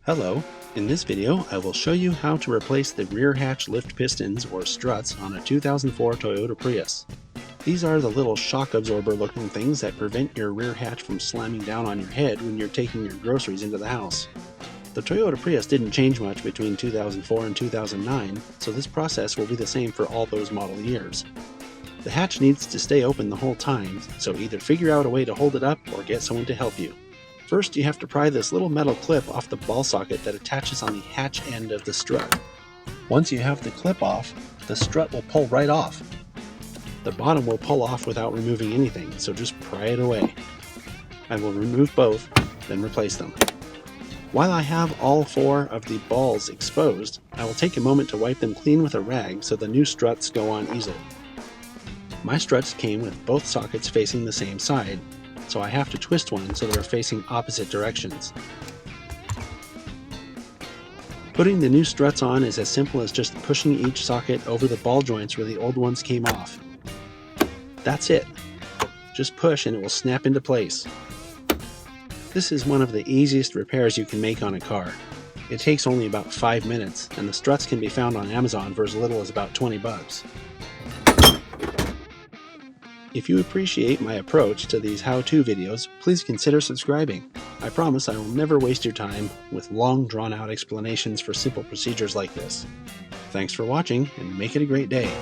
Hello, in this video I will show you how to replace the rear hatch lift pistons or struts on a 2004 Toyota Prius. These are the little shock absorber looking things that prevent your rear hatch from slamming down on your head when you're taking your groceries into the house. The Toyota Prius didn't change much between 2004 and 2009, so this process will be the same for all those model years. The hatch needs to stay open the whole time, so either figure out a way to hold it up or get someone to help you. First, you have to pry this little metal clip off the ball socket that attaches on the hatch end of the strut. Once you have the clip off, the strut will pull right off. The bottom will pull off without removing anything, so just pry it away. I will remove both, then replace them. While I have all four of the balls exposed, I will take a moment to wipe them clean with a rag so the new struts go on easily. My struts came with both sockets facing the same side, so I have to twist one so they're facing opposite directions. Putting the new struts on is as simple as just pushing each socket over the ball joints where the old ones came off. That's it. Just push and it will snap into place. This is one of the easiest repairs you can make on a car. It takes only about 5 minutes, and the struts can be found on Amazon for as little as about 20 bucks. If you appreciate my approach to these how-to videos, please consider subscribing. I promise I will never waste your time with long drawn-out explanations for simple procedures like this. Thanks for watching, and make it a great day.